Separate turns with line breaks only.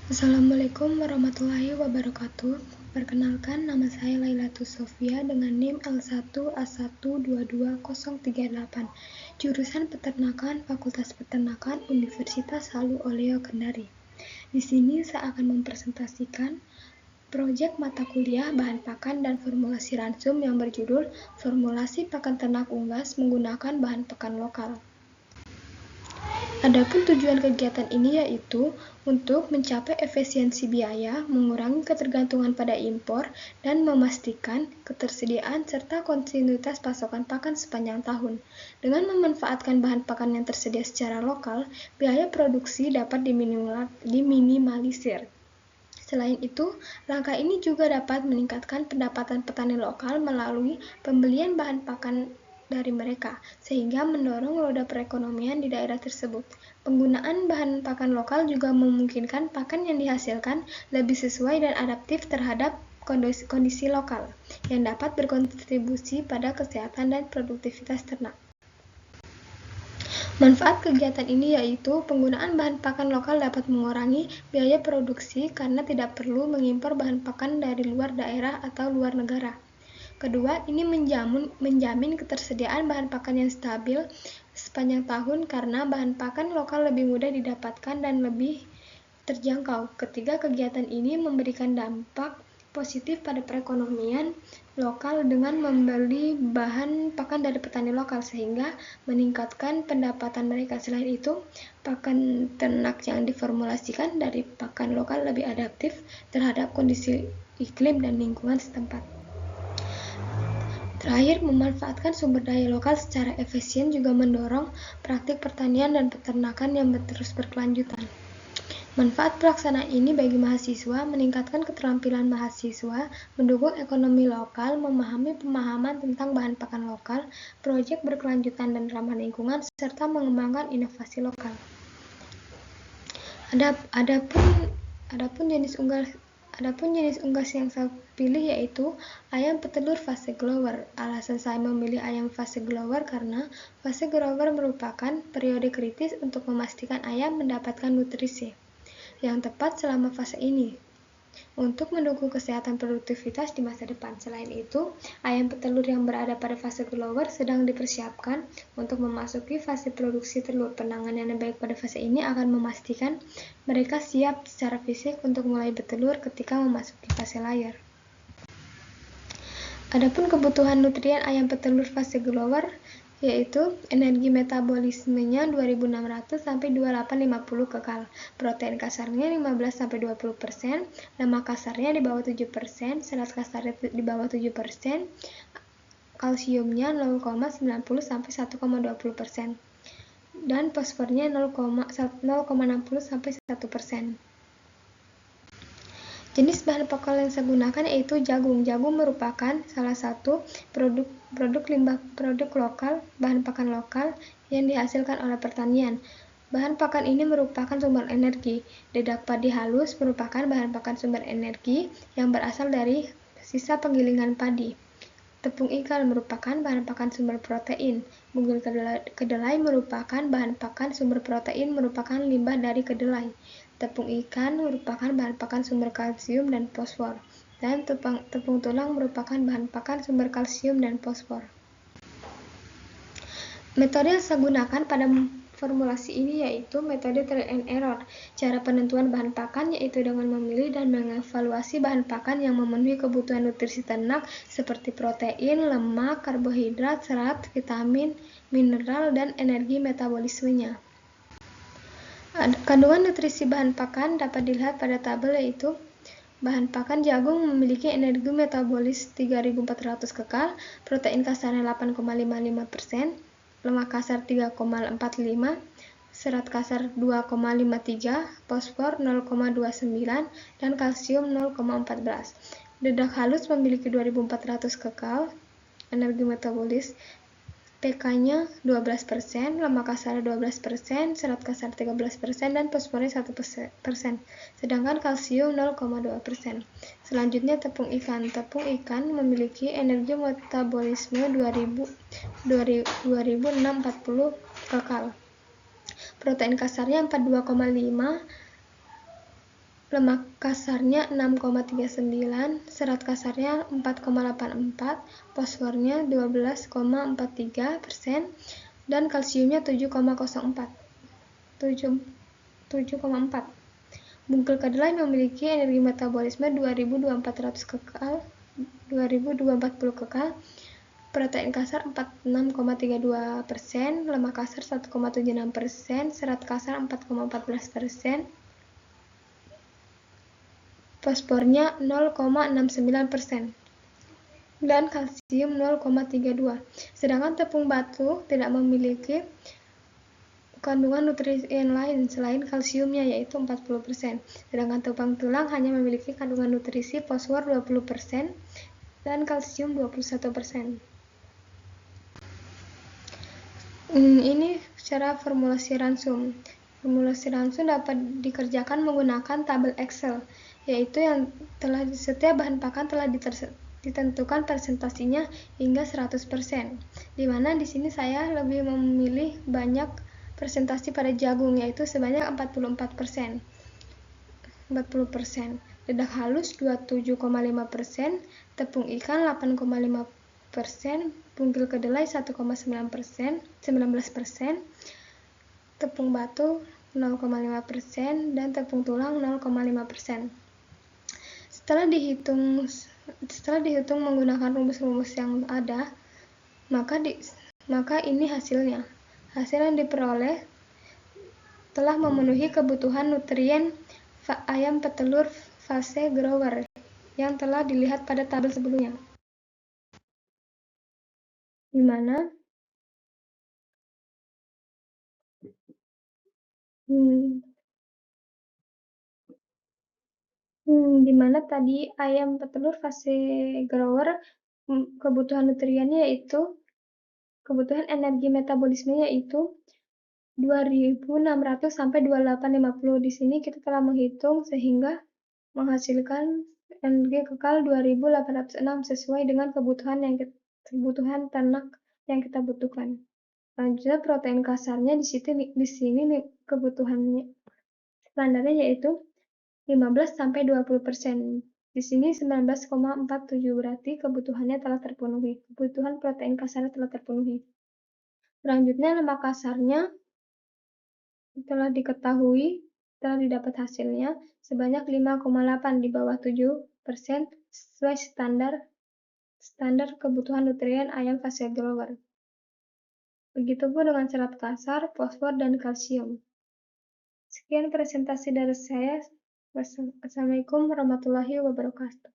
Assalamualaikum warahmatullahi wabarakatuh. Perkenalkan, nama saya Lailatul Sofia dengan NIM L1A1222038, jurusan Peternakan, Fakultas Peternakan, Universitas Halu Oleo Kendari. Di sini saya akan mempresentasikan proyek mata kuliah bahan pakan dan formulasi ransum yang berjudul Formulasi Pakan Ternak Unggas menggunakan bahan pakan lokal. Adapun tujuan kegiatan ini yaitu untuk mencapai efisiensi biaya, mengurangi ketergantungan pada impor, dan memastikan ketersediaan serta kontinuitas pasokan pakan sepanjang tahun. Dengan memanfaatkan bahan pakan yang tersedia secara lokal, biaya produksi dapat diminimalisir. Selain itu, langkah ini juga dapat meningkatkan pendapatan petani lokal melalui pembelian bahan pakan dari mereka, sehingga mendorong roda perekonomian di daerah tersebut. Penggunaan bahan pakan lokal juga memungkinkan pakan yang dihasilkan lebih sesuai dan adaptif terhadap kondisi lokal, yang dapat berkontribusi pada kesehatan dan produktivitas ternak. Manfaat kegiatan ini yaitu penggunaan bahan pakan lokal dapat mengurangi biaya produksi karena tidak perlu mengimpor bahan pakan dari luar daerah atau luar negara. Kedua, ini menjamin ketersediaan bahan pakan yang stabil sepanjang tahun karena bahan pakan lokal lebih mudah didapatkan dan lebih terjangkau. Ketiga, kegiatan ini memberikan dampak positif pada perekonomian lokal dengan membeli bahan pakan dari petani lokal sehingga meningkatkan pendapatan mereka. Selain itu, pakan ternak yang diformulasikan dari pakan lokal lebih adaptif terhadap kondisi iklim dan lingkungan setempat. Terakhir, memanfaatkan sumber daya lokal secara efisien juga mendorong praktik pertanian dan peternakan yang terus berkelanjutan. Manfaat pelaksanaan ini bagi mahasiswa meningkatkan keterampilan mahasiswa, mendukung ekonomi lokal, memahami pemahaman tentang bahan pakan lokal, proyek berkelanjutan dan ramah lingkungan, serta mengembangkan inovasi lokal. Adapun jenis unggas yang saya pilih yaitu ayam petelur fase grower. Alasan saya memilih ayam fase grower karena fase grower merupakan periode kritis untuk memastikan ayam mendapatkan nutrisi yang tepat selama fase ini untuk mendukung kesehatan produktivitas di masa depan. Selain itu, ayam petelur yang berada pada fase grower sedang dipersiapkan untuk memasuki fase produksi telur. Penanganan yang baik pada fase ini akan memastikan mereka siap secara fisik untuk mulai bertelur ketika memasuki fase layar. Adapun kebutuhan nutrien ayam petelur fase grower yaitu energi metabolismenya 2600 sampai 2850 kekal, protein kasarnya 15-20%, lemak kasarnya di bawah 7%, serat kasarnya di bawah 7%, kalsiumnya 0,90 sampai 1,20%, dan fosfornya 0,60 sampai 1%. Jenis bahan pokok yang saya gunakan yaitu jagung. Jagung merupakan salah satu produk lokal, bahan pakan lokal yang dihasilkan oleh pertanian. Bahan pakan ini merupakan sumber energi. Dedak padi halus merupakan bahan pakan sumber energi yang berasal dari sisa penggilingan padi. Tepung ikan merupakan bahan pakan sumber protein. Bugil kedelai merupakan bahan pakan sumber protein merupakan limbah dari kedelai. Tepung ikan merupakan bahan pakan sumber kalsium dan fosfor, dan tepung tulang merupakan bahan pakan sumber kalsium dan fosfor. Metode yang saya gunakan pada formulasi ini yaitu metode trial and error. Cara penentuan bahan pakan yaitu dengan memilih dan mengevaluasi bahan pakan yang memenuhi kebutuhan nutrisi ternak seperti protein, lemak, karbohidrat, serat, vitamin, mineral, dan energi metabolismenya. Kandungan nutrisi bahan pakan dapat dilihat pada tabel yaitu bahan pakan jagung memiliki energi metabolis 3400 kekal, protein kasarnya 8,55%, lemak kasar 3,45, serat kasar 2,53, fosfor 0,29, dan kalsium 0,14. Dedak halus memiliki 2400 kekal, energi metabolis pK-nya 12%, lemak kasar 12%, serat kasar 13%, dan fosfornya 1%, sedangkan kalsium 0,2%. Selanjutnya tepung ikan. Tepung ikan memiliki energi metabolisme 2640 kekal. Protein kasarnya 42,5, lemak kasarnya 6,39, serat kasarnya 4,84, fosfornya 12,43%, dan kalsiumnya 7,4. Bungkul kedelai memiliki energi metabolisme 2240 kekal, protein kasar 46,32%, lemak kasar 1,76%, serat kasar 4,14%, fosfornya 0,69%, dan kalsium 0,32. Sedangkan tepung batu tidak memiliki kandungan nutrien lain selain kalsiumnya, yaitu 40%. Sedangkan tepung tulang hanya memiliki kandungan nutrisi fosfor 20% dan kalsium 21%. Ini cara formulasi ransum. Formulasi ransum dapat dikerjakan menggunakan tabel Excel, yaitu yang setiap bahan pakan telah ditentukan presentasinya hingga 100%. Di mana di sini saya lebih memilih banyak presentasi pada jagung, yaitu sebanyak 40%. Dedak halus 27,5%, tepung ikan 8,5%, bungkil kedelai 19%, tepung batu 0,5%, dan tepung tulang 0,5%. Setelah dihitung menggunakan rumus-rumus yang ada, maka ini hasilnya. Hasil yang diperoleh telah memenuhi kebutuhan nutrien ayam petelur fase grower yang telah dilihat pada tabel sebelumnya, di mana tadi ayam petelur fase grower kebutuhan nutriennya yaitu kebutuhan energi metabolismenya yaitu 2600 sampai 2850. Di sini kita telah menghitung sehingga menghasilkan energi kekal 2806 sesuai dengan kebutuhan ternak yang kita butuhkan. Selanjutnya protein kasarnya di sini kebutuhannya standarnya yaitu 15 sampai 20%. Di sini 19,47 berarti kebutuhannya telah terpenuhi. Kebutuhan protein kasarnya telah terpenuhi. Selanjutnya lemak kasarnya telah didapat hasilnya sebanyak 5,8 di bawah 7% sesuai standar kebutuhan nutrien ayam fase grower. Begitupun dengan serat kasar, fosfor, dan kalsium. Sekian presentasi dari saya. Wassalamualaikum warahmatullahi wabarakatuh.